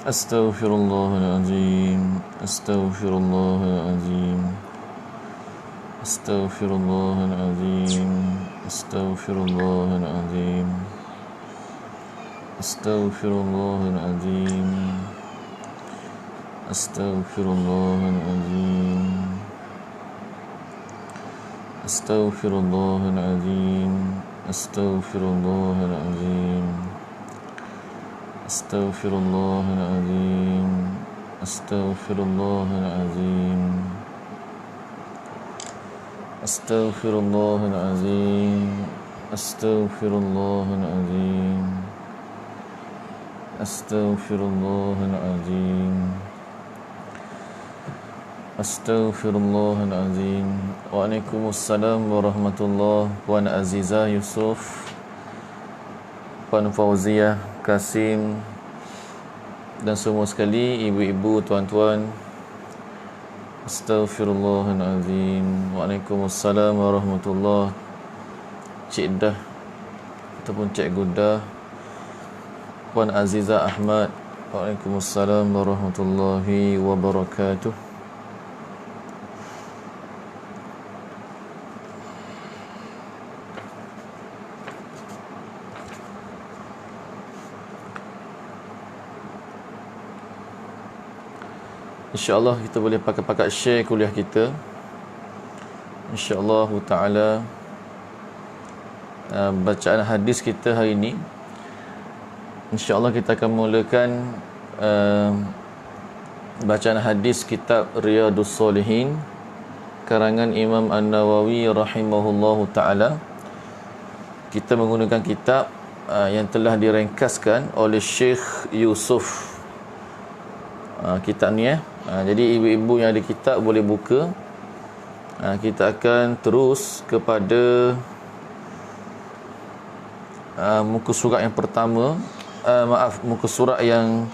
أستغفر الله العظيم أستغفر الله العظيم أستغفر الله العظيم أستغفر الله العظيم أستغفر الله العظيم أستغفر الله العظيم أستغفر الله العظيم أستغفر الله العظيم أستغفر الله العظيم أستغفر الله العظيم أستغفر الله العظيم أستغفر الله العظيم أستغفر الله العظيم أستغفر الله العظيم. Waalaikumsalam warahmatullahi. Puan Azizah Yusuf, Puan Fauziah Kasim, dan semua sekali, ibu-ibu, tuan-tuan. Astaghfirullahalazim. Waalaikumsalam warahmatullahi. Cik Dah ataupun Cik Gudah, Puan Azizah Ahmad. Waalaikumsalam warahmatullahi wabarakatuh. InsyaAllah kita boleh pakai share kuliah kita, InsyaAllah ta'ala. Bacaan hadis kita hari ini, InsyaAllah kita akan mulakan bacaan hadis kitab Riyadus Salihin karangan Imam An-Nawawi rahimahullahu ta'ala. Kita menggunakan kitab yang telah direngkaskan oleh Syekh Yusuf. Kitab ni jadi ibu-ibu yang ada kitab boleh buka. Kita akan terus kepada muka surat yang pertama. Muka surat yang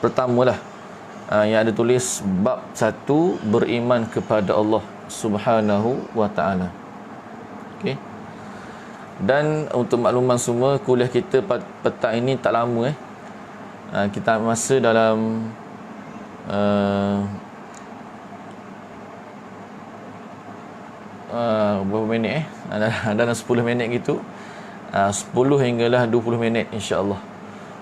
pertama lah, yang ada tulis bab 1, beriman kepada Allah Subhanahu wa ta'ala. Okey. Dan untuk makluman semua, kuliah kita petang ini tak lama kita masa dalam berapa minit dalam 10 minit gitu, 10 hinggalah 20 minit insya-Allah.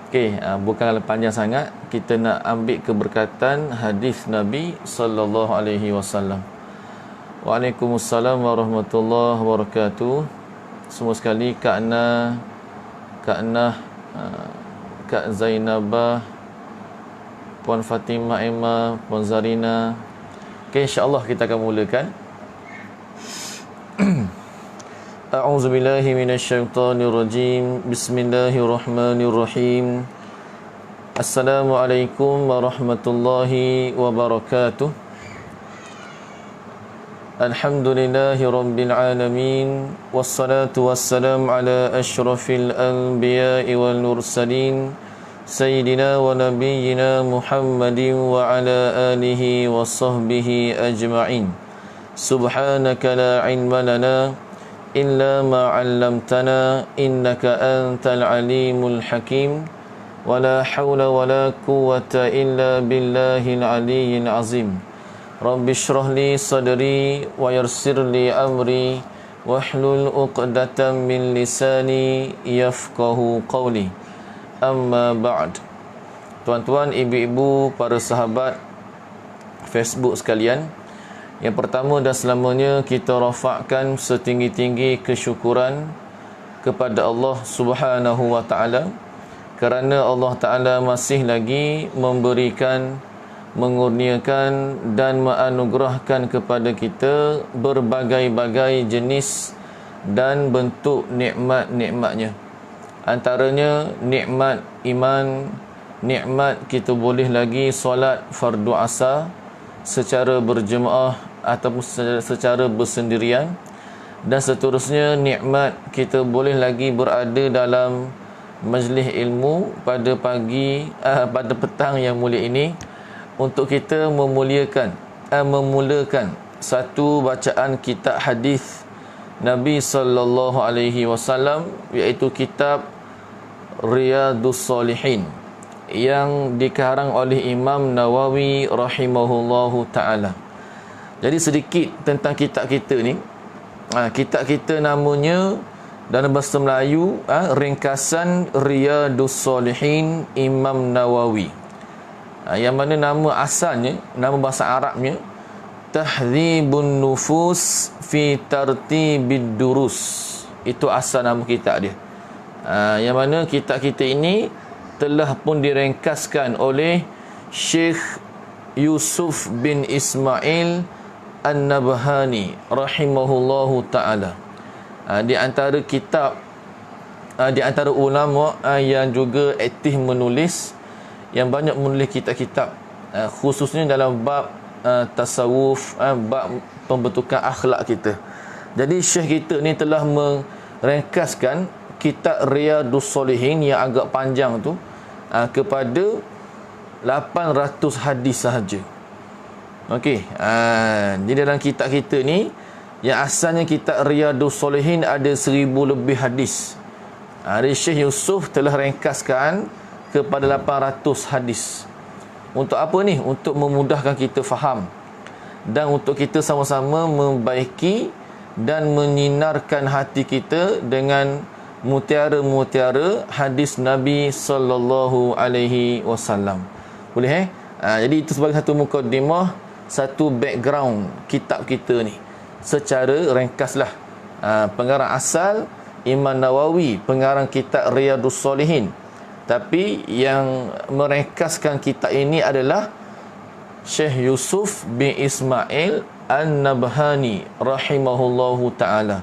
Okey, bukan panjang sangat. Kita nak ambil keberkatan hadis Nabi sallallahu alaihi wasallam. Waalaikumsalam warahmatullahi wabarakatuh. Semua sekali, Kak Nah, Kak Zainabah, Puan Fatimah Emma, Puan Zarina. Okay, insyaAllah kita akan mulakan. A'udzubillahi minasyaitanirrajim. Bismillahirrahmanirrahim. Assalamualaikum warahmatullahi wabarakatuh. Alhamdulillahi rabbil alamin. Wassalatu wassalamu ala asyrafil anbiya'i wal mursalin, Sayyidina wa nabiyyina Muhammadin wa ala alihi wa sahbihi ajma'in. Subhanaka la ilma lana illa ma 'allamtana innaka antal alimul hakim. Wa la hawla wa la quwwata illa billahil aliyyil azim. Rabbi shrah li sadri wa yassir li amri wahlul 'uqdatam min lisani yafqahu qawli. Amma ba'd. Tuan-tuan, ibu-ibu, para sahabat Facebook sekalian, yang pertama dan selamanya kita rafakkan setinggi-tinggi kesyukuran kepada Allah Subhanahu wa ta'ala, kerana Allah Ta'ala masih lagi memberikan, mengurniakan dan menganugerahkan kepada kita berbagai-bagai jenis dan bentuk nikmat-nikmatnya. Antaranya nikmat iman, nikmat kita boleh lagi solat fardu asar secara berjemaah ataupun secara bersendirian, dan seterusnya nikmat kita boleh lagi berada dalam majlis ilmu pada pada petang yang mulia ini untuk kita memulakan satu bacaan kitab hadis Nabi sallallahu alaihi wasallam, iaitu kitab Riyadus Salihin yang dikarang oleh Imam Nawawi rahimahullahu ta'ala. Jadi sedikit tentang kitab kita ni. Kitab kita namanya dalam bahasa Melayu ringkasan Riyadus Salihin Imam Nawawi. Yang mana nama asalnya, nama bahasa Arabnya Tahdzibun Nufus fi Tartibid Durus. Itu asal nama kitab dia. Yang mana kitab kita ini telah pun diringkaskan oleh Syekh Yusuf bin Ismail An-Nabhani rahimahullahu ta'ala. Di antara kitab, di antara ulama yang juga aktif menulis, yang banyak menulis kitab-kitab, khususnya dalam bab tasawuf, bab pembentukan akhlak kita. Jadi syekh kita ni telah meringkaskan kitab Riyadus Salihin yang agak panjang tu kepada 800 hadis sahaja. Okey, jadi dalam kitab kita ni yang asalnya kitab Riyadus Salihin ada 1000 lebih hadis. Syekh Yusuf telah ringkaskan kepada 800 hadis. Untuk apa ni? Untuk memudahkan kita faham dan untuk kita sama-sama membaiki dan menyinarkan hati kita dengan mutiara-mutiara hadis Nabi sallallahu alaihi wasallam. Boleh jadi itu sebagai satu mukadimah, satu background kitab kita ni. Secara ringkaslah, pengarang asal Imam Nawawi, pengarang kitab Riyadus Salihin. Tapi yang meringkaskan kitab ini adalah Syekh Yusuf bin Ismail An-Nabhani rahimahullahu ta'ala.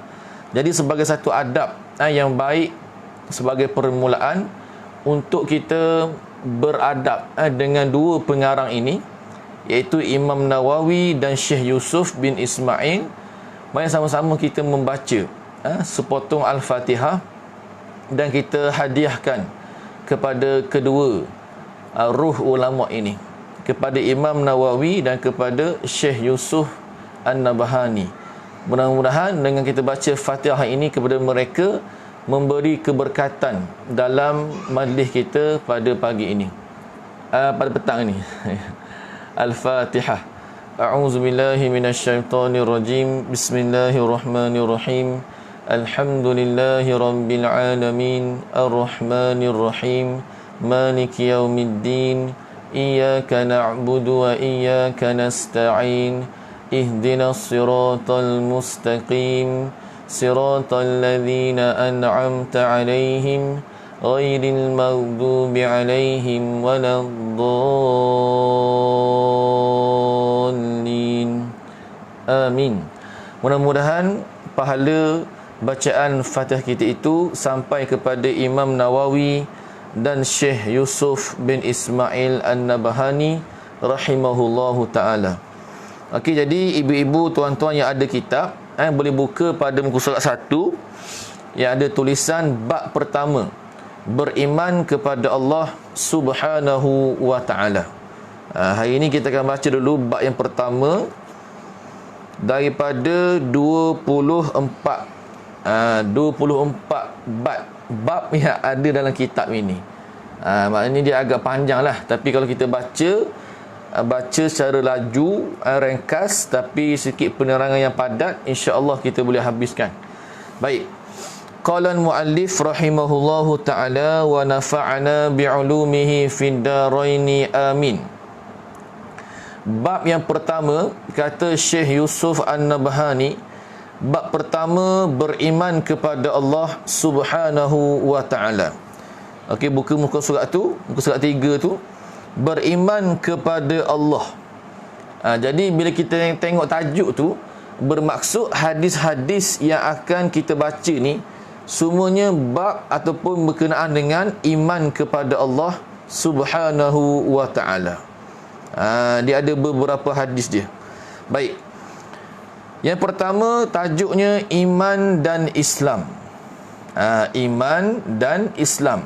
Jadi sebagai satu adab yang baik, sebagai permulaan untuk kita beradab dengan dua pengarang ini, iaitu Imam Nawawi dan Syekh Yusuf bin Ismail. Mari sama-sama kita membaca sepotong Al-Fatihah dan kita hadiahkan kepada kedua ruh ulama ini, kepada Imam Nawawi dan kepada Syekh Yusuf An-Nabhani. Mudah-mudahan dengan kita baca Fatihah ini kepada mereka memberi keberkatan dalam majlis kita pada pagi ini, pada petang ini. Al-Fatihah. A'udzubillahi minasyaitonirrajim. Bismillahirrahmanirrahim. Alhamdulillahi rabbil alamin. Ar-Rahmanirrahim. Maliki yaumiddin. Iyyaka na'budu wa iyyaka nasta'in. Ihdinas siratal mustaqim. Siratal ladzina an'amta 'alaihim ghairil maghdubi 'alaihim waladdallin. Amin. Mudah-mudahan pahala bacaan Fatihah kita itu sampai kepada Imam Nawawi dan Syekh Yusuf bin Ismail An-Nabhani rahimahullahu ta'ala. Okey, jadi ibu-ibu, tuan-tuan yang ada kitab, boleh buka pada muka surat 1 yang ada tulisan bab pertama, beriman kepada Allah Subhanahu wa ta'ala. Hari ini kita akan baca dulu bab yang pertama daripada 24 bab yang ada dalam kitab ini. Maknanya dia agak panjang lah, tapi kalau kita baca secara laju, ringkas, tapi sikit penerangan yang padat, insya-Allah kita boleh habiskan. Baik. Qala al-muallif rahimahullahu ta'ala wa nafa'ana bi'ulumihi fid daraini amin. Bab yang pertama, kata Syekh Yusuf An-Nabhani, bab pertama beriman kepada Allah Subhanahu wa ta'ala. Okey, buka muka surat tu, muka surat 3 tu, beriman kepada Allah. Jadi bila kita tengok tajuk tu, bermaksud hadis-hadis yang akan kita baca ni semuanya bab ataupun berkenaan dengan iman kepada Allah Subhanahu wa ta'ala. Dia ada beberapa hadis dia. Baik. Yang pertama tajuknya iman dan Islam. Iman dan Islam.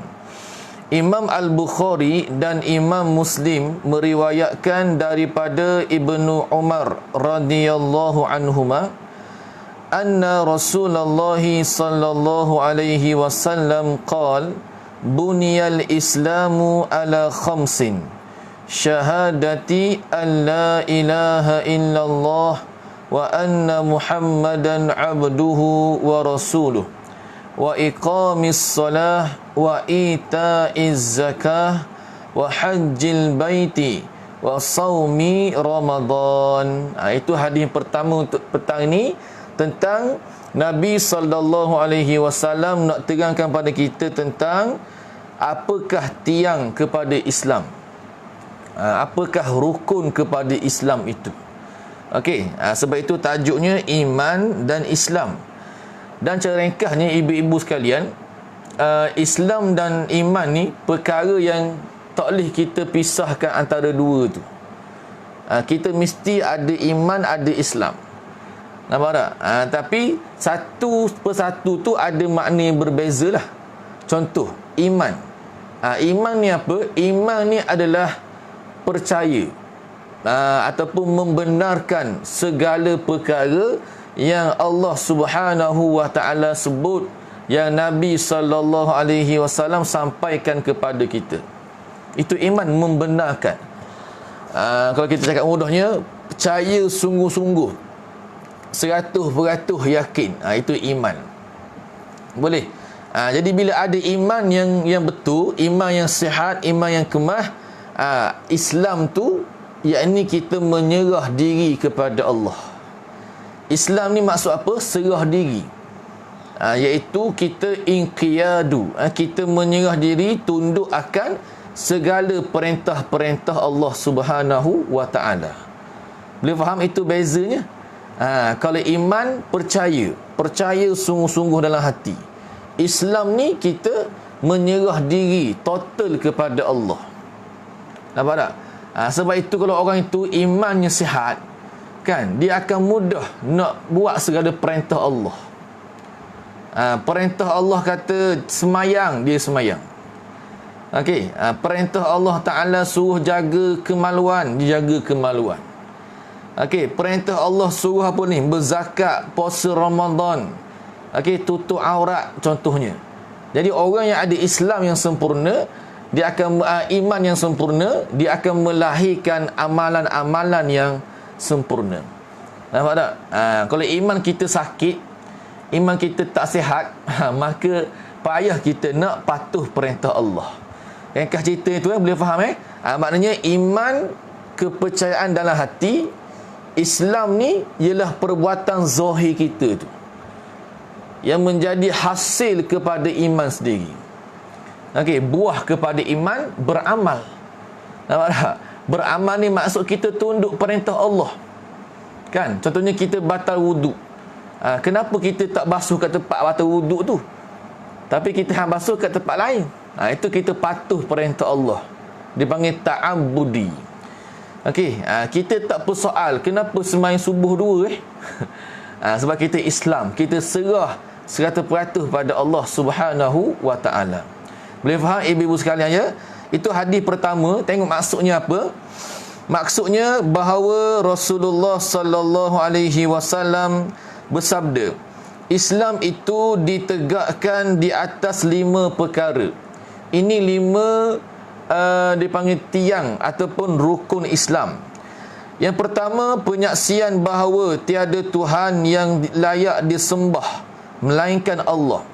Imam Al-Bukhari dan Imam Muslim meriwayatkan daripada Ibnu Umar radhiyallahu anhuma anna Rasulullah sallallahu alaihi wasallam qala buniyal islamu ala khamsin syahadati an la ilaha illallah wa anna muhammadan abduhu wa rasuluh wa iqamis salah wa ita'iz zakah wa hajjil baiti wa saumi Ramadan. Itu hadis pertama untuk petang ini, tentang Nabi SAW nak terangkan pada kita tentang apakah tiang kepada Islam, apakah rukun kepada Islam itu. Okey, sebab itu tajuknya iman dan Islam. Dan cara ringkasnya ibu-ibu sekalian, Islam dan iman ni perkara yang tak boleh kita pisahkan antara dua tu. Kita mesti ada iman, ada Islam. Nampak tak? Tapi satu persatu tu ada makna yang berbeza lah. Contoh, iman. Iman ni apa? Iman ni adalah percaya, ataupun membenarkan segala perkara yang Allah Subhanahu wa taala sebut, yang Nabi sallallahu alaihi wasallam sampaikan kepada kita. Itu iman, membenarkan. Kalau kita cakap mudahnya, percaya sungguh-sungguh, 100% yakin. Itu iman. Boleh. Jadi bila ada iman yang betul, iman yang sihat, iman yang kemah, Islam tu, yakni kita menyerah diri kepada Allah. Islam ni maksud apa? Serah diri. Iaitu kita inqiyadu, kita menyerah diri, tunduk akan segala perintah-perintah Allah Subhanahu wa taala. Boleh faham itu bezanya? Kalau iman, percaya sungguh-sungguh dalam hati. Islam ni kita menyerah diri total kepada Allah. Nampak tak? Sebab itu kalau orang itu imannya sihat, kan, dia akan mudah nak buat segala perintah Allah. Perintah Allah kata semayang, dia semayang. Okey, perintah Allah Ta'ala suruh jaga kemaluan, dia jaga kemaluan. Okey, perintah Allah suruh apa ni? Berzakat, puasa Ramadan. Okey, tutup aurat contohnya. Jadi orang yang ada Islam yang sempurna, dia akan iman yang sempurna, dia akan melahirkan amalan-amalan yang sempurna. Nampak tak? Kalau iman kita sakit, iman kita tak sihat, maka payah kita nak patuh perintah Allah. Ringkas cerita itu boleh faham maknanya iman, kepercayaan dalam hati. Islam ni ialah perbuatan zahir kita tu, yang menjadi hasil kepada iman sendiri. Okey, buah kepada iman, beramal. Nampak tak? Beramal ni maksud kita tunduk perintah Allah. Kan? Contohnya kita batal wuduk. Kenapa kita tak basuh kat tempat batal wuduk tu, tapi kita basuh kat tempat lain? Itu kita patuh perintah Allah. Dipanggil ta'abbudi. Okey, kita tak persoal kenapa sembahyang subuh dua sebab kita Islam, kita serah 100% pada Allah Subhanahu wa taala. Boleh faham ibu-ibu sekalian ya? Itu hadis pertama. Tengok maksudnya apa? Maksudnya bahawa Rasulullah sallallahu alaihi wasallam bersabda, Islam itu ditegakkan di atas 5 perkara. Ini 5 dipanggil tiang ataupun rukun Islam. Yang pertama, penyaksian bahawa tiada Tuhan yang layak disembah melainkan Allah,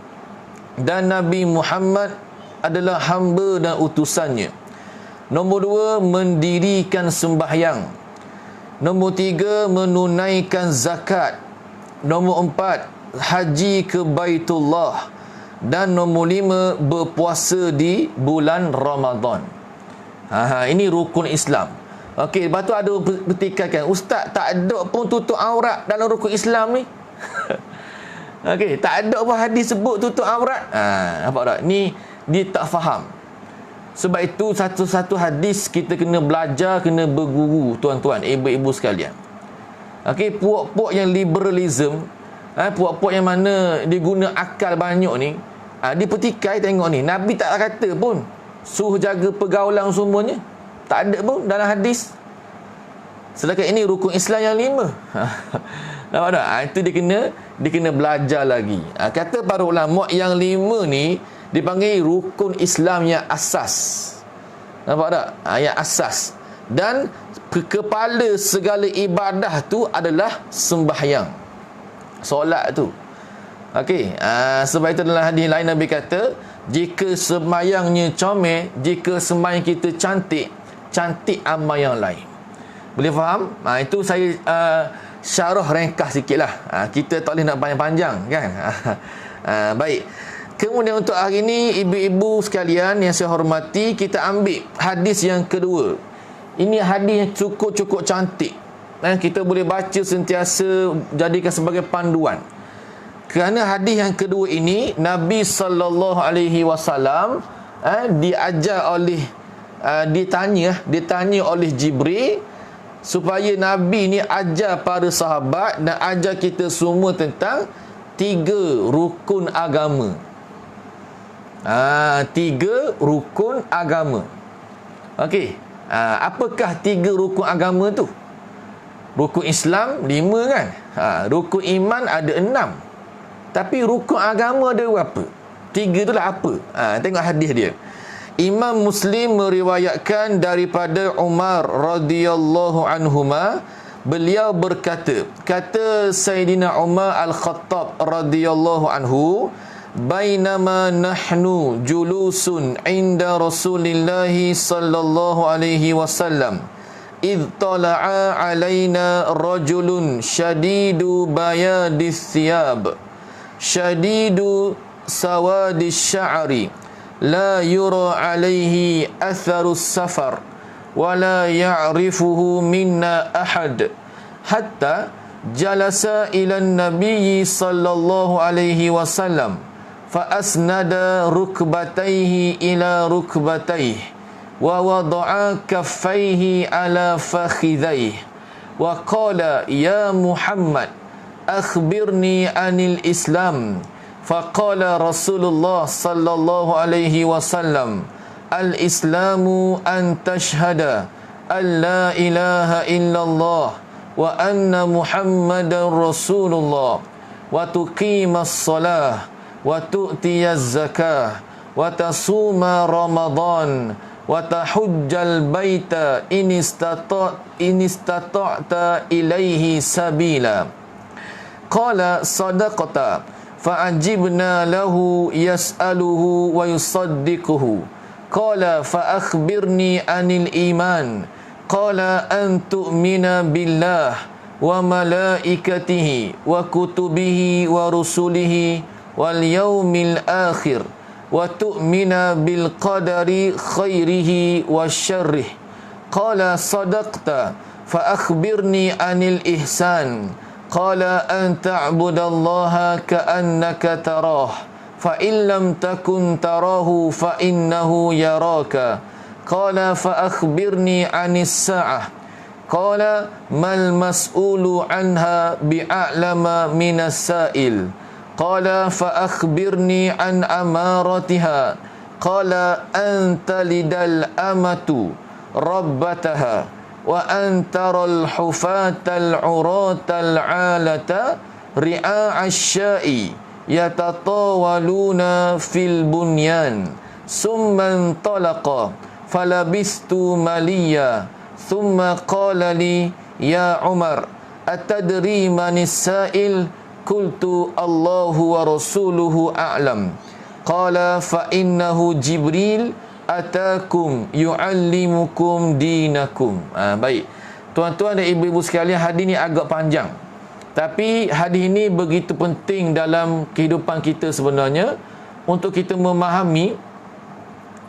dan Nabi Muhammad adalah hamba dan utusannya. Nombor 2, mendirikan sembahyang. Nombor 3, menunaikan zakat. Nombor 4, haji ke Baitullah. Dan nombor 5, berpuasa di bulan Ramadan. Ini rukun Islam. Okey, lepas tu ada bertikaikan, Ustaz, tak ada pun tutup aurat dalam rukun Islam ni. Okey, tak ada pun hadis sebut tutup aurat. Nampak tak? Ni dia tak faham. Sebab itu satu-satu hadis kita kena belajar, kena berguru, tuan-tuan, ibu-ibu sekalian. Okey, puak-puak yang liberalism, puak-puak yang mana dia guna akal banyak ni, dia petikai tengok ni, Nabi tak kata pun suruh jaga pergaulan semuanya. Tak ada pun dalam hadis. Sedangkan ini rukun Islam yang 5. Nampak tak? Itu dia kena belajar lagi. Kata para ulama, yang 5 ni dipanggil rukun Islam yang asas. Nampak tak? Yang asas. Dan kepala segala ibadah tu adalah sembahyang, solat tu. Okey, sebab itu dalam hadis lain Nabi kata, jika sembahyangnya comel, jika sembahyang kita cantik, cantik amal yang lain. Boleh faham? Itu saya syarah ringkas sikitlah. Kita tak boleh nak panjang-panjang kan. Baik. Kemudian untuk hari ini, ibu-ibu sekalian yang saya hormati, kita ambil hadis yang kedua. Ini hadis yang cukup-cukup cantik. Kita boleh baca sentiasa, jadikan sebagai panduan. Kerana hadis yang kedua ini, Nabi SAW diajar oleh ditanya oleh Jibril supaya Nabi ni ajar para sahabat dan ajar kita semua tentang 3 rukun agama. 3 rukun agama. Okey, apakah 3 rukun agama tu? Rukun Islam 5 kan? Rukun iman ada 6. Tapi rukun agama ada berapa? 3 tu lah apa? Tengok hadis dia. Imam Muslim meriwayatkan daripada Umar radhiyallahu anhuma, beliau berkata, kata Sayyidina Umar Al-Khattab radhiyallahu anhu, bainama nahnu julusun inda Rasulillah sallallahu alaihi wasallam idh tala'a alaina rajulun shadidu bayadis thiyab shadidu sawadis sya'ri la yura alaihi atharus safar wa la ya'rifuhu minna ahad hatta jalasa ila nabiyyi sallallahu alaihi wasallam fa asnada rukbatayhi ila rukbatayhi wa wada'a kaffayhi ala fakhidhayhi wa qala ya Muhammad akhbirni anil Islam. Faqala Rasulullah sallallahu alaihi wasallam, al-Islamu an tashhada an la ilaha illallah wa anna Muhammadan Rasulullah wa tuqimas salah wa tu'tiyaz zakah wa tasuma Ramadan wa tahujjal baita in istata'ta ilaihi sabila. Qala sadaqata fa'ajibna lahu yas'aluhu wa yusaddiquhu. Qala fa'akhbirni anil iman. Qala an tu'mina billah wa malaikatihi wa kutubihi wa rusulihi wal yaumil akhir wa tu'mina bil qadari khairihi wa syarrih. Qala sadaqta fa'akhbirni anil ihsan. Qala an ta'budallaha ka'annaka tarah fa in lam takun tarahu fa innahu yaraka. Qala fa akhbirni 'anis sa'ah. Qala mal mas'ulu 'anha bi'a'lama minas sa'il. Qala fa akhbirni 'an amaratiha. Qala an talidal amatu rabbataha wa antaral hufatal uratal alata ri'a'ash syai yatatawaluna fil bunyan summa talaqa falabistu maliya thumma qala li ya Umar atadri manis sa'il qultu Allahu wa rasuluhu a'lam. Qala fa innahu Jibril atakum yu'allimukum dinakum. Baik. Tuan-tuan dan ibu-ibu sekalian, hadis ni agak panjang. Tapi hadis ini begitu penting dalam kehidupan kita sebenarnya untuk kita memahami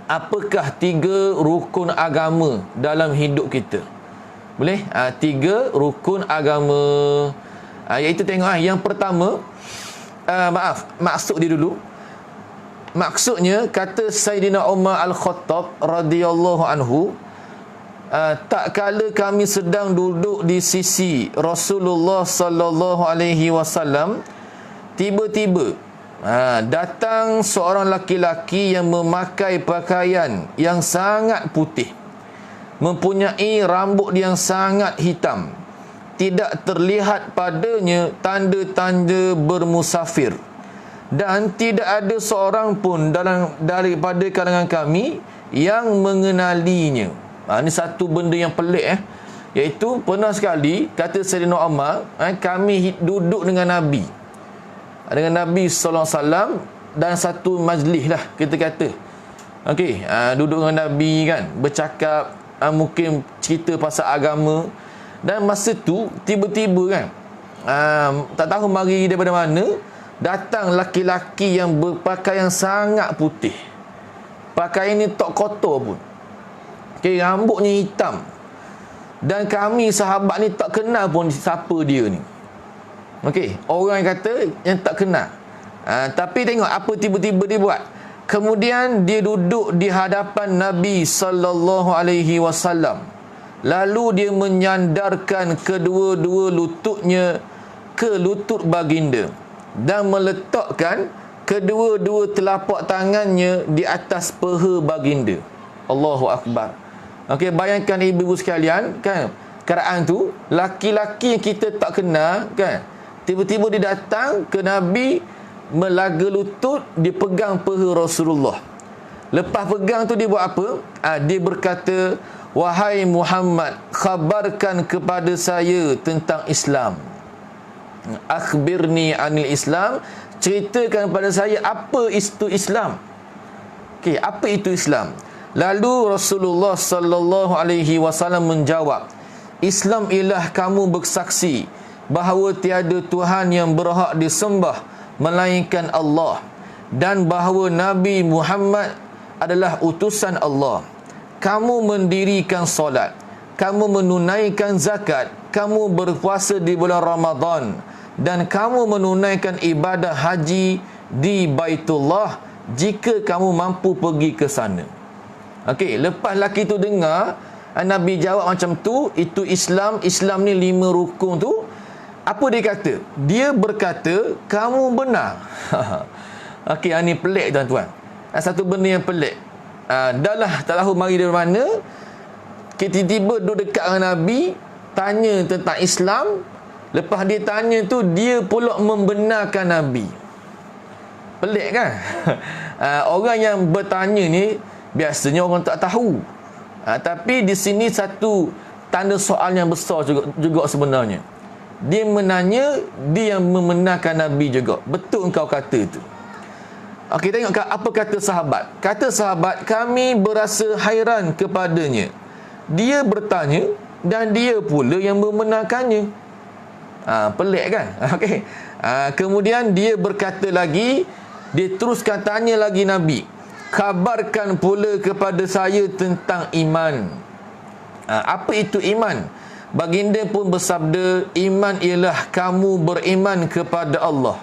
apakah 3 rukun agama dalam hidup kita. Boleh? 3 rukun agama. Iaitu tengok yang pertama, maksud dia dulu. Maksudnya, kata Sayyidina Umar Al-Khattab radhiyallahu anhu, tak kala kami sedang duduk di sisi Rasulullah sallallahu alaihi wasallam, tiba-tiba datang seorang laki-laki yang memakai pakaian yang sangat putih, mempunyai rambut yang sangat hitam, tidak terlihat padanya tanda-tanda bermusafir. dan tidak ada seorang pun daripada kalangan kami yang mengenalinya. Ini satu benda yang pelik iaitu pernah sekali kata Sayyidina Umar, kami duduk dengan Nabi sallallahu alaihi wasallam dan satu majlis lah kita kata. Okey, duduk dengan Nabi kan, bercakap, mungkin cerita pasal agama, dan masa tu tiba-tiba kan, tak tahu mari daripada mana datang laki-laki yang berpakaian sangat putih. Pakaian ni tak kotor pun. Okey, rambutnya hitam. Dan kami sahabat ni tak kenal pun siapa dia ni. Okey, orang yang kata yang tak kenal. Tapi tengok apa tiba-tiba dia buat. Kemudian dia duduk di hadapan Nabi sallallahu alaihi wasallam. Lalu dia menyandarkan kedua-dua lututnya ke lutut baginda dan meletakkan kedua-dua telapak tangannya di atas peha baginda. Allahu akbar. Okey, bayangkan ibu-ibu sekalian kan, keadaan tu laki-laki yang kita tak kenal kan, tiba-tiba dia datang ke Nabi, melaga lutut, dia pegang peha Rasulullah. Lepas pegang tu dia buat apa? Dia berkata, wahai Muhammad, khabarkan kepada saya tentang Islam. Akhbirni anil Islam, ceritakan kepada saya apa itu Islam. Okey, apa itu Islam? Lalu Rasulullah sallallahu alaihi wasallam menjawab, Islam ialah kamu bersaksi bahawa tiada Tuhan yang berhak disembah melainkan Allah, dan bahawa Nabi Muhammad adalah utusan Allah. Kamu mendirikan solat, kamu menunaikan zakat, kamu berpuasa di bulan Ramadan, dan kamu menunaikan ibadah haji di Baitullah jika kamu mampu pergi ke sana. Okey, lepas lelaki tu dengar Nabi jawab macam tu, itu Islam. Islam ni 5 rukun tu. Apa dia kata? Dia berkata, kamu benar. Okey, ini pelik tuan-tuan. Satu benda yang pelik. Dah lah tak tahu mari dari mana, kita tiba-tiba duduk dekat dengan Nabi, tanya tentang Islam. Lepas dia tanya tu, dia pula membenarkan Nabi. Pelik kan? Orang yang bertanya ni biasanya orang tak tahu. Tapi di sini satu tanda soal yang besar juga sebenarnya. Dia menanya, dia yang membenarkan Nabi juga. Betul engkau kata tu? Okey, tengok apa kata sahabat. Kata sahabat, kami berasa hairan kepadanya. Dia bertanya dan dia pula yang membenarkannya. Pelik kan? Okey. Kemudian dia berkata lagi, dia teruskan tanya lagi Nabi, khabarkan pula kepada saya tentang iman. Apa itu iman? Baginda pun bersabda, iman ialah kamu beriman kepada Allah,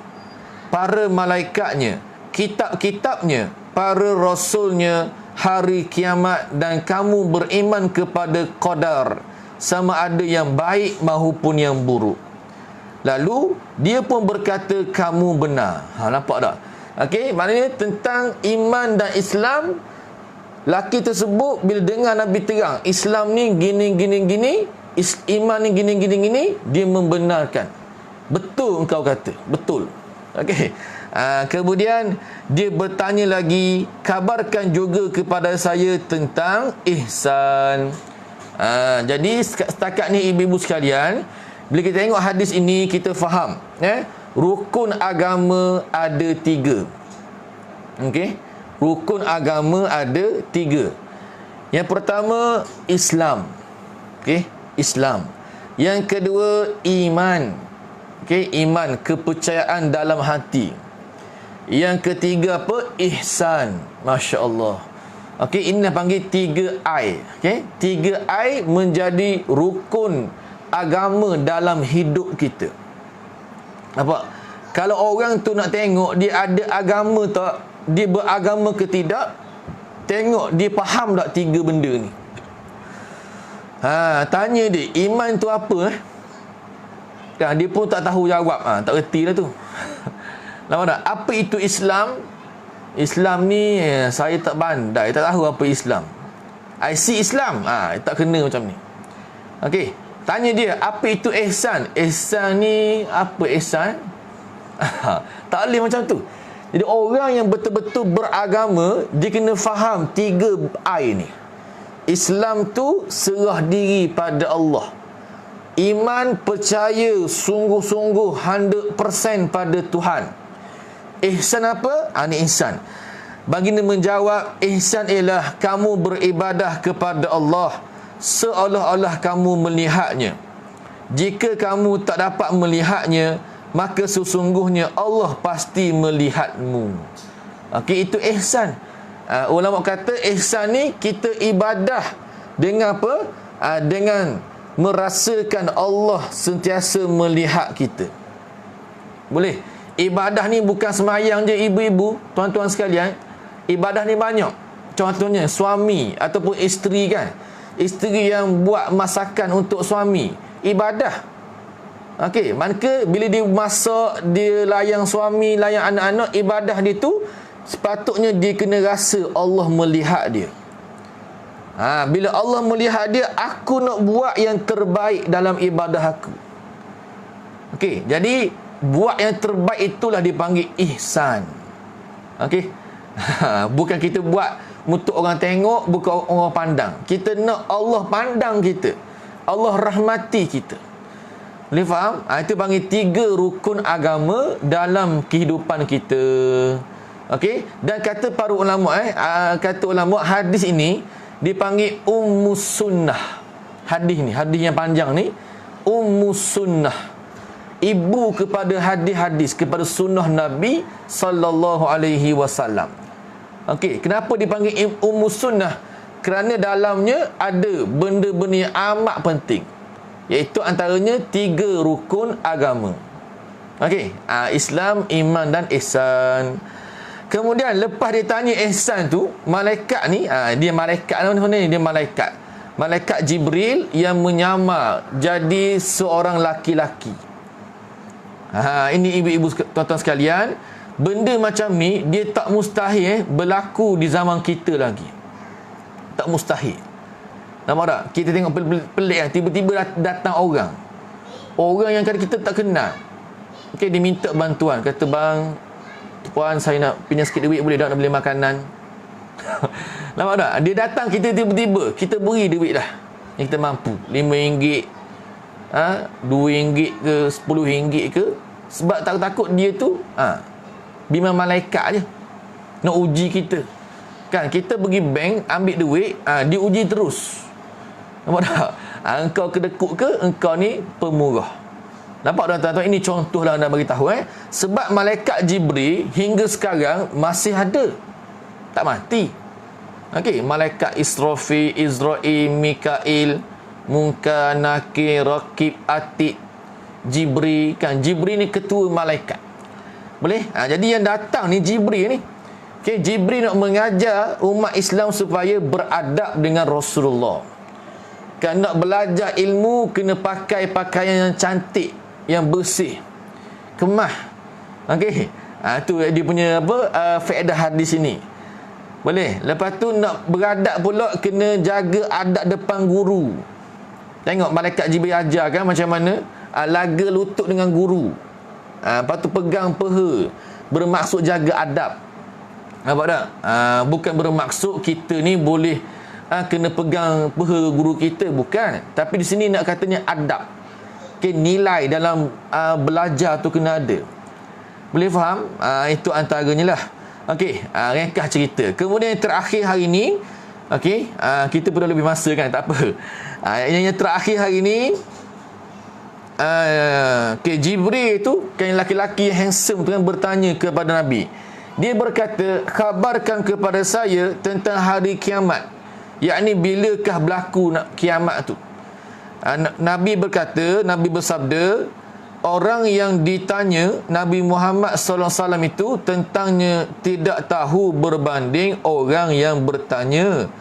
para malaikatnya, kitab-kitabnya, para rasulnya, hari kiamat, dan kamu beriman kepada qadar, sama ada yang baik maupun yang buruk. Lalu dia pun berkata, kamu benar. Nampak tak? Okey, maknanya tentang iman dan Islam, laki tersebut bila dengar Nabi terang, Islam ni gini, iman ni gini, dia membenarkan. Betul engkau kata, betul. Okey. Kemudian dia bertanya lagi, kabarkan juga kepada saya tentang ihsan. Jadi setakat ni ibu-ibu sekalian, bila kita tengok hadis ini, kita faham rukun agama ada 3. Okey, rukun agama ada 3. Yang pertama Islam. Okey, Islam. Yang kedua iman. Okey, iman, kepercayaan dalam hati. Yang ketiga apa? Ihsan. Masya-Allah. Okey, ini panggil 3I. Okey, 3I menjadi rukun agama dalam hidup kita. Nampak? Kalau orang tu nak tengok dia ada agama tak, dia beragama ke tidak, tengok dia faham tak 3 benda ni. Tanya dia, iman tu apa? Dia pun tak tahu jawab. Tak reti lah tu. Nampak tak? Apa itu Islam? Islam ni saya tak pandai, tak tahu apa Islam. I see Islam, tak kena macam ni. Okey, tanya dia, apa itu ihsan? Ihsan ni apa ihsan? Tak boleh macam tu. Jadi orang yang betul-betul beragama, dia kena faham 3 I ni. Islam tu serah diri pada Allah. Iman, percaya sungguh-sungguh 100% pada Tuhan. Ihsan apa? Ini ihsan. Baginda menjawab, ihsan ialah kamu beribadah kepada Allah seolah-olah kamu melihatnya. Jika kamu tak dapat melihatnya, maka sesungguhnya Allah pasti melihatmu. Okey, itu ihsan. Ulama kata ihsan ni kita ibadah dengan apa? Dengan merasakan Allah sentiasa melihat kita. Boleh? Ibadah ni bukan semayang je ibu-ibu, tuan-tuan sekalian. Ibadah ni banyak. Contohnya suami ataupun isteri kan. Isteri yang buat masakan untuk suami, ibadah. Okey, maka bila dia masak, dia layan suami, layan anak-anak, ibadah dia tu sepatutnya dia kena rasa Allah melihat dia. Bila Allah melihat dia, aku nak buat yang terbaik dalam ibadah aku. Okey, jadi buat yang terbaik itulah dipanggil ihsan. Okey. Bukan kita buat untuk orang tengok, bukan orang pandang. Kita nak Allah pandang kita, Allah rahmati kita. Boleh faham? Itu panggil 3 rukun agama dalam kehidupan kita. Okey, dan kata para ulama kata ulama, hadis ini dipanggil ummus sunnah. Hadis ni, hadis yang panjang ni, ummus sunnah. Ibu kepada hadis-hadis, kepada sunnah Nabi sallallahu alaihi wasallam. Okey, kenapa dipanggil ummus sunnah? Kerana dalamnya ada benda-benda yang amat penting, iaitu antaranya 3 rukun agama. Okey, Islam, iman dan ihsan. Kemudian lepas dia tanya ihsan tu, malaikat ni, dia malaikat ni, dia malaikat. Malaikat Jibril yang menyamar jadi seorang laki-laki. Ini ibu-ibu, tuan-tuan sekalian, benda macam ni dia tak mustahil berlaku di zaman kita lagi. Tak mustahil. Nampak tak? Kita tengok pelik kan, tiba-tiba datang orang yang kita tak kenal. Okey, dia minta bantuan, kata, bang, puan, saya nak pinjam sikit duit, boleh tak nak beli makanan? Nampak tak? Dia datang, kita tiba-tiba kita beri duit dah yang kita mampu, RM5, RM2 ke RM10 ke. Sebab takut dia tu bimbang malaikat je nak uji kita kan. Kita pergi bank ambil duit, dia uji terus. Nampak tak? Engkau kedekut ke, engkau ni pemurah. Nampak tak tuan-tuan? Ini contoh lah anda beritahu sebab malaikat Jibril hingga sekarang masih ada, tak mati. Okey, malaikat Israfil, Izrail, Mikail, Munkar, Nakir, Raqib, Atid, Jibril kan. Jibril ni ketua malaikat. Boleh? Jadi yang datang ni Jibril ni. Okey, Jibril nak mengajar umat Islam supaya beradab dengan Rasulullah. Kan nak belajar ilmu kena pakai pakaian yang cantik, yang bersih, kemah. Okey. Tu dia punya faedah hadis ini. Boleh? Lepas tu nak beradab pula kena jaga adab depan guru. Tengok malaikat Jibril ajar kan macam mana laga lutut dengan guru. Lepas tu pegang peha, bermaksud jaga adab. Nampak tak? Bukan bermaksud kita ni boleh kena pegang peha guru kita, bukan. Tapi di sini nak katanya adab. Okay, nilai dalam belajar tu kena ada. Boleh faham? Itu antaranya lah. Okey, ringkas cerita. Kemudian yang terakhir hari ni, okey, kita perlu lebih masa kan, tak apa. Yang terakhir hari ni, okay, Jibril tu kan, laki-laki handsome tu kan, bertanya kepada Nabi. Dia berkata, khabarkan kepada saya tentang hari kiamat, yakni bilakah berlaku kiamat tu. Nabi berkata, Nabi bersabda, orang yang ditanya Nabi Muhammad SAW itu tentangnya tidak tahu berbanding orang yang bertanya.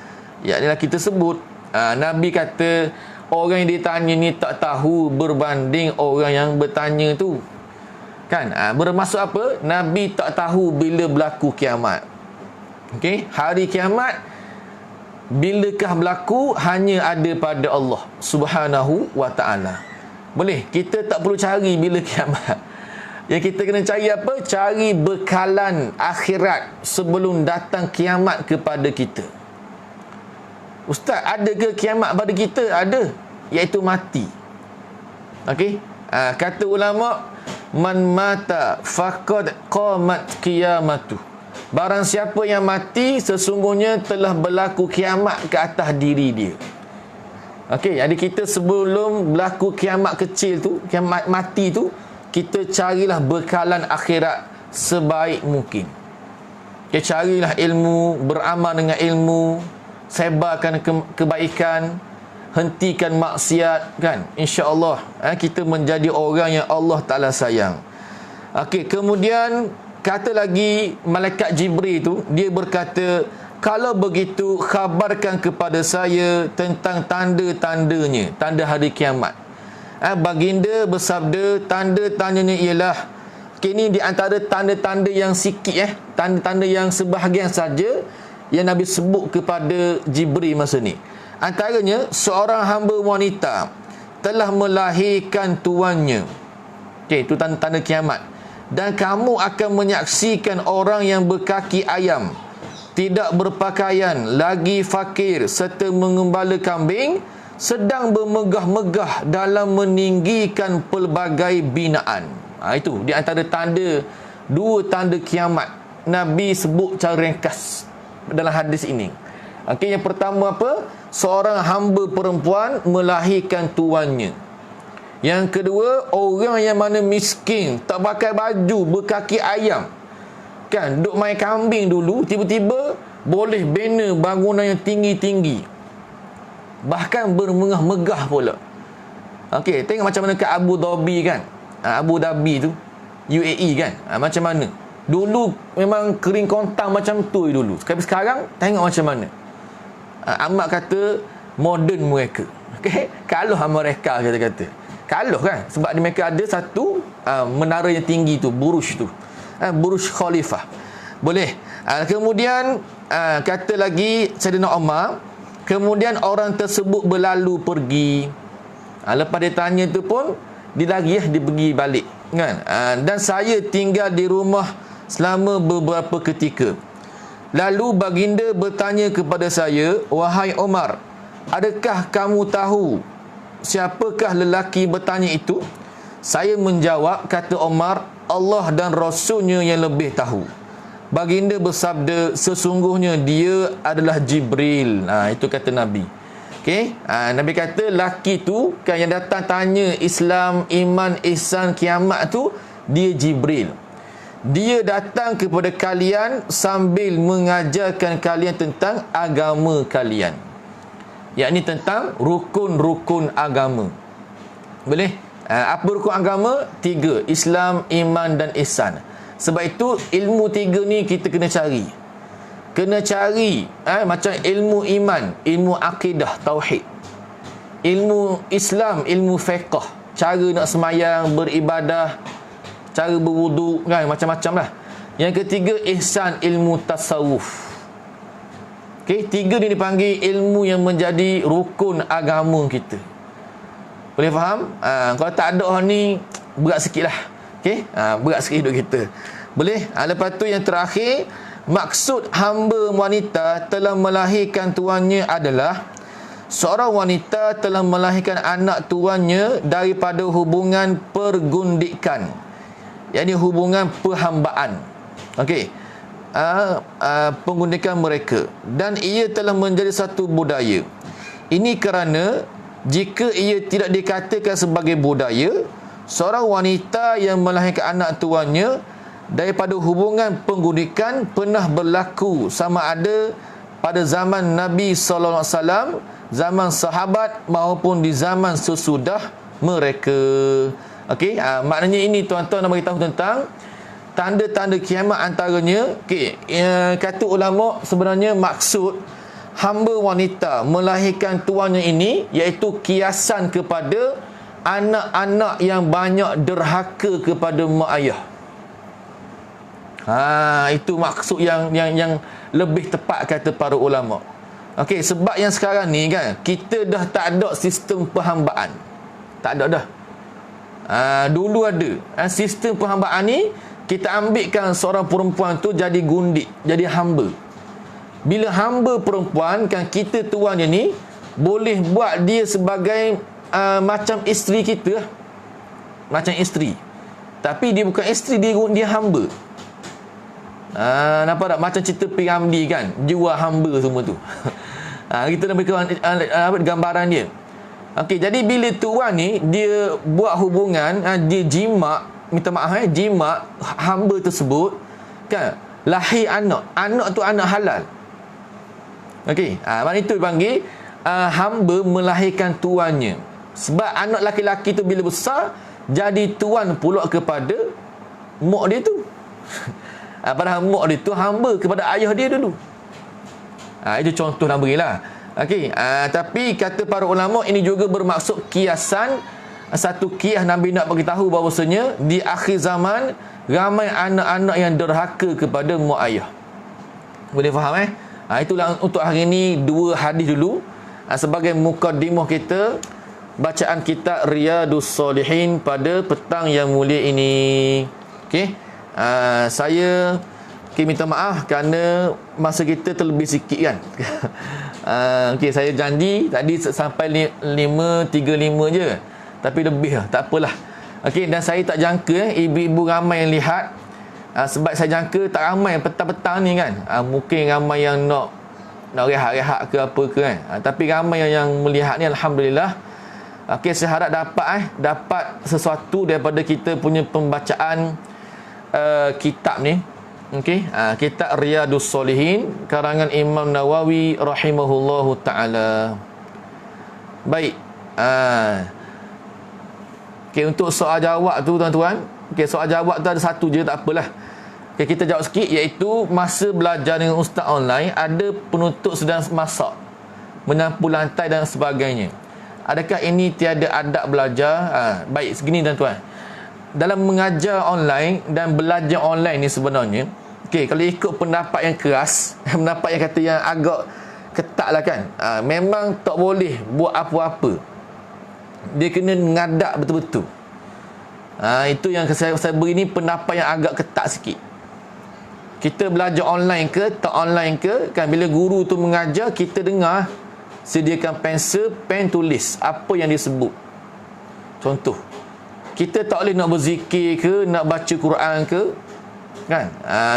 Yakni kita sebut, Nabi kata orang yang ditanya ni tak tahu berbanding orang yang bertanya tu kan. Bermaksud apa? Nabi tak tahu bila berlaku kiamat. Okey, hari kiamat bilakah berlaku hanya ada pada Allah Subhanahu wa ta'ala. Boleh, kita tak perlu cari bila kiamat. Yang kita kena cari apa? Cari bekalan akhirat sebelum datang kiamat kepada kita. Ustaz, ada ke kiamat pada kita? Ada, iaitu mati. Okey, kata ulama, man mata faqad qamat qiyamatu. Barang siapa yang mati, sesungguhnya telah berlaku kiamat ke atas diri dia. Okey, jadi kita sebelum berlaku kiamat kecil tu, kiamat mati tu, kita carilah bekalan akhirat sebaik mungkin. Kita carilah ilmu, beramal dengan ilmu, sebarkan kebaikan, hentikan maksiat, kan? InsyaAllah kita menjadi orang yang Allah Ta'ala sayang. Okey, kemudian kata lagi malaikat Jibril tu, dia berkata, kalau begitu khabarkan kepada saya tentang tanda-tandanya, tanda hari kiamat. Baginda bersabda, tanda-tandanya ialah, ini di antara tanda-tanda yang sikit, tanda-tanda yang sebahagian saja yang Nabi sebut kepada Jibril masa ni. Antaranya, seorang hamba wanita telah melahirkan tuannya. Okey, itu tanda-tanda kiamat. Dan kamu akan menyaksikan orang yang berkaki ayam, tidak berpakaian, lagi fakir, serta mengembala kambing, sedang bermegah-megah dalam meninggikan pelbagai binaan. Itu di antara tanda, dua tanda kiamat Nabi sebut secara ringkas dalam hadis ini. Okey, yang pertama apa? Seorang hamba perempuan melahirkan tuannya. Yang kedua, orang yang mana miskin, tak pakai baju, berkaki ayam, kan, duk main kambing dulu, tiba-tiba boleh bina bangunan yang tinggi-tinggi, bahkan bermegah-megah pula. Okey, tengok macam mana kat Abu Dhabi, kan. Abu Dhabi tu, UAE, kan. Macam mana dulu, memang kering kontang macam tu dulu. Sekarang tengok macam mana. Amat kata moden mereka. Okey, kalau mereka kata kalau, kan, sebab di mereka ada satu menara yang tinggi tu, buruj tu, buruj khalifah. Boleh. Kemudian kata lagi Sayyidina Umar, kemudian orang tersebut berlalu pergi. Lepas dia tanya tu pun dia lagi, dia pergi balik, kan. Dan saya tinggal di rumah selama beberapa ketika. Lalu baginda bertanya kepada saya, wahai Umar, adakah kamu tahu siapakah lelaki bertanya itu? Saya menjawab, kata Umar, Allah dan Rasulnya yang lebih tahu. Baginda bersabda, sesungguhnya dia adalah Jibril. Itu kata Nabi. Okey, Nabi kata lelaki tu, kan, yang datang tanya Islam, iman, ihsan, kiamat tu, dia Jibril. Dia datang kepada kalian sambil mengajarkan kalian tentang agama kalian, yakni tentang rukun-rukun agama. Boleh? Apa rukun agama? 3. Islam, iman dan ihsan. Sebab itu ilmu 3 ni kita kena cari. Kena cari macam ilmu iman, ilmu akidah, tauhid. Ilmu Islam, ilmu fiqh, cara nak semayang, beribadah, cara berwuduk, kan, macam-macam lah. Yang ketiga, ihsan, ilmu tasawuf. Okey, 3 ni dipanggil ilmu yang menjadi rukun agama kita. Boleh faham? Kalau tak ada ni, berat sikit lah. Okey, berat sikit hidup kita. Boleh? Lepas tu yang terakhir, maksud hamba wanita telah melahirkan tuannya adalah seorang wanita telah melahirkan anak tuannya daripada hubungan pergundikan, yakni hubungan perhambaan. Okey, pengundikan mereka, dan ia telah menjadi satu budaya. Ini kerana jika ia tidak dikatakan sebagai budaya, seorang wanita yang melahirkan anak tuannya daripada hubungan pengundikan pernah berlaku sama ada pada zaman Nabi SAW, zaman sahabat maupun di zaman sesudah mereka. Okey, maknanya ini tuan-tuan nak beritahu tentang tanda-tanda kiamat. Antaranya, okey, kata ulama, sebenarnya maksud hamba wanita melahirkan tuannya ini iaitu kiasan kepada anak-anak yang banyak derhaka kepada mak ayah. Itu maksud yang lebih tepat kata para ulama. Okey, sebab yang sekarang ni, kan, kita dah tak ada sistem perhambaan. Tak ada dah. Dulu ada sistem perhambaan ni, kita ambilkan seorang perempuan tu jadi gundik, jadi hamba. Bila hamba perempuan kan, kita tuan dia ni boleh buat dia sebagai macam isteri kita lah. Macam isteri, tapi dia bukan isteri, dia hamba. Nampak tak? Macam cerita Piramli kan, jual hamba semua tu. Kita dah beri gambaran dia. Okey, jadi bila tuan ni dia buat hubungan, dia jima, minta maaf jima hamba tersebut kan, lahir anak tu anak halal. Okey, maknanya itu dipanggil hamba melahirkan tuannya. Sebab anak laki-laki tu bila besar jadi tuan pula kepada mak dia tu. Padahal mak dia tu hamba kepada ayah dia dulu. Itu contoh nak berilah. Okey, tapi kata para ulama ini juga bermaksud kiasan, satu kias Nabi nak bagi tahu bahawasanya di akhir zaman ramai anak-anak yang derhaka kepada mak ayah. Boleh faham itulah untuk hari ini dua hadis dulu sebagai mukadimah kita bacaan kitab Riyadhus Shalihin pada petang yang mulia ini. Okey, saya minta maaf kerana masa kita terlebih sikit kan. Okey, saya janji tadi sampai 5.35 je, tapi lebih lah, tak apalah. Okey, dan saya tak jangka ibu-ibu ramai yang lihat. Sebab saya jangka tak ramai petang-petang ni kan. Mungkin ramai yang nak rehat-rehat ke apa ke kan. Tapi ramai yang melihat ni, alhamdulillah. Okey, saya harap dapat sesuatu daripada kita punya pembacaan kitab ni. Okey, kitab Riyadhus Shalihin karangan Imam Nawawi rahimahullahu taala. Baik. Okey, untuk soal jawab tu tuan-tuan. Okey, soal jawab tu ada satu je, tak apalah. Okey, kita jawab sikit, iaitu masa belajar dengan ustaz online ada penuntut sedang masak, menyapu lantai dan sebagainya. Adakah ini tiada adab belajar? Baik, segini tuan-tuan. Dalam mengajar online dan belajar online ni sebenarnya, okey, kalau ikut pendapat yang keras, pendapat yang kata yang agak ketat lah kan, memang tak boleh buat apa-apa. Dia kena ngadap betul-betul. Itu yang saya beri ni pendapat yang agak ketat sikit. Kita belajar online ke tak online ke kan, bila guru tu mengajar, kita dengar, sediakan pensel, pen, tulis apa yang disebut. Contoh, kita tak boleh nak berzikir ke, nak baca Quran ke kan.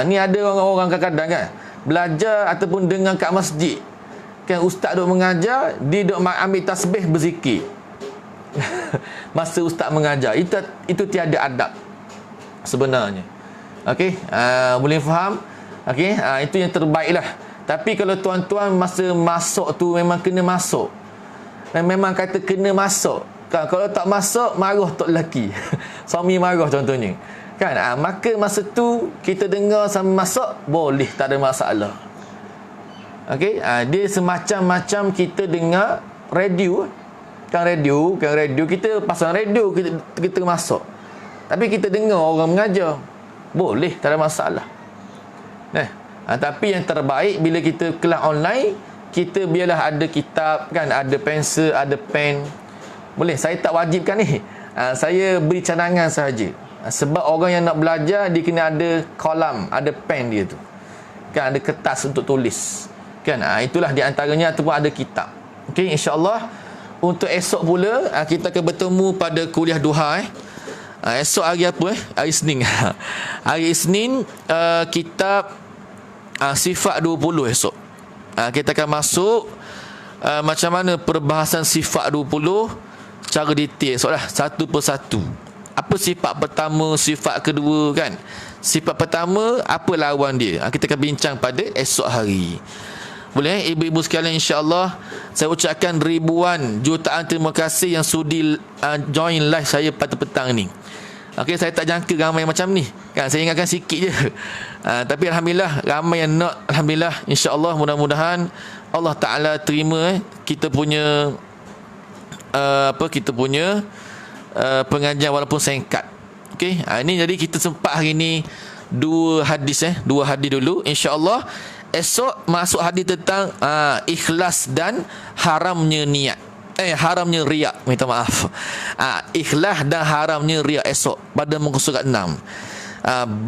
Ni ada orang-orang kadang-kadang kan belajar ataupun dengar kat masjid kan, ustaz duk mengajar, dia duk ambil tasbih berzikir masa ustaz mengajar. Itu tiada adab sebenarnya. Okey, boleh faham? Okey, itu yang terbaik lah. Tapi kalau tuan-tuan masa masuk tu memang kena masuk, dan memang kata kena masuk kan, kalau tak masuk marah tok lelaki suami marah contohnya kan, maka masa tu kita dengar sama masuk, boleh, tak ada masalah. Okey, dia semacam-macam kita dengar radio kan, radio kita pasang radio, kita masuk, tapi kita dengar orang mengajar, boleh, tak ada masalah. Tapi yang terbaik bila kita kelas online, kita biarlah ada kitab kan, ada pensel, ada pen. Boleh, saya tak wajibkan ni. Saya beri cadangan sahaja. Sebab orang yang nak belajar, dia kena ada kolam, ada pen dia tu kan, ada kertas untuk tulis kan. Itulah di antaranya, ataupun ada kitab. Okey, insya-Allah untuk esok pula kita akan bertemu pada kuliah duha. Esok hari apa Hari Isnin. Hari Isnin kitab sifat 20 esok. Kita akan masuk macam mana perbahasan sifat 20 secara detail esok lah, satu persatu. Apa sifat pertama, sifat kedua kan. Sifat pertama, apa lawan dia, kita akan bincang pada esok hari. Boleh ibu-ibu sekalian, insya-Allah saya ucapkan ribuan jutaan terima kasih yang sudi join live saya pada petang ni. Okey, saya tak jangka ramai macam ni kan, saya ingatkan sikit je. Tapi alhamdulillah ramai yang nak. Alhamdulillah, insya-Allah mudah-mudahan Allah Taala terima kita punya pengajian walaupun singkat. Okey, ini jadi kita sempat hari ni dua hadis dulu. Insya-Allah esok masuk hadis tentang ikhlas dan haramnya niat. haramnya riak, minta maaf. Ikhlas dan haramnya riak esok pada muka surat 6.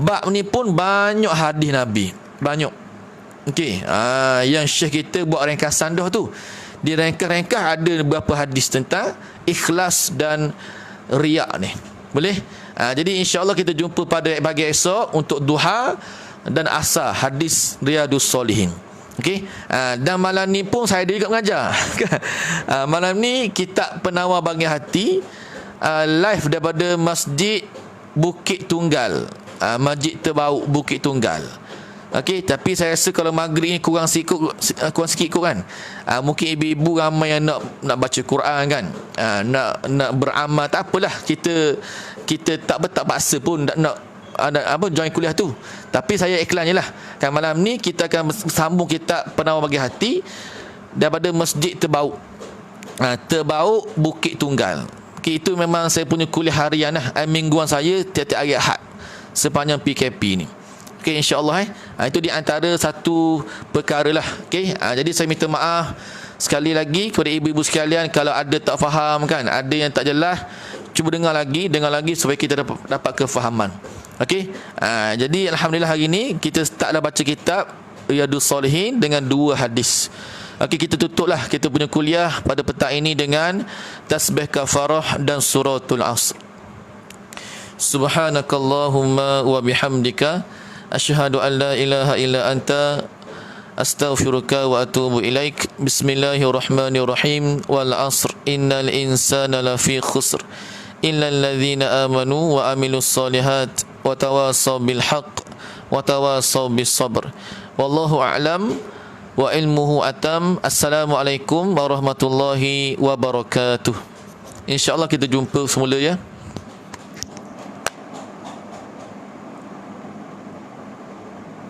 Bab ni pun banyak hadis Nabi, banyak. Okey, yang Syekh kita buat ringkasan dah tu. Di ringkas-ringkas ada beberapa hadis tentang ikhlas dan riak ni. Boleh? Jadi insya-Allah kita jumpa pada pagi esok untuk duha dan asar hadis Riyadus Solihin. Okey. Dan malam ni pun saya juga mengajar. Malam ni kitab Penawar Bagi Hati, live daripada Masjid Bukit Tunggal. Masjid Terbauk Bukit Tunggal. Okey, tapi saya rasa kalau maghrib ni kurang sikit kot kan. Mungkin ibu-ibu ramai yang nak baca Quran kan. Nak beramal, tak apalah, kita tak paksa pun nak ada join kuliah tu. Tapi saya iklan je lah. Kan malam ni kita akan sambung kitab Penawar Bagi Hati daripada Masjid Terbauk. Terbauk Bukit Tunggal. Okay, itu memang saya punya kuliah harian lah. Mingguan saya tiap-tiap hari Ahad sepanjang PKP ni. Okay, insya-Allah itu di antara satu perkara lah. Okay, jadi saya minta maaf sekali lagi kepada ibu-ibu sekalian kalau ada tak faham kan, ada yang tak jelas, cuba dengar lagi supaya kita dapat kefahaman. Okey, jadi alhamdulillah hari ni kita startlah baca kitab Riyadus Solihin dengan 2 hadis. Okey, kita tutuplah kita punya kuliah pada petang ini dengan tasbih kafarah dan suratul Asr. Subhanakallahumma wa bihamdika asyhadu an la ilaha illa anta astaghfiruka wa atubu ilaik. Bismillahirrahmanirrahim. Wal 'asr innal insana lafi khusr illa alladhina amanu wa amilus solihat wa tawasaw bil haqq wa tawasaw bis sabr. Wallahu a'lam wa ilmuhu atam. Assalamualaikum warahmatullahi wabarakatuh. InsyaAllah kita jumpa semula ya.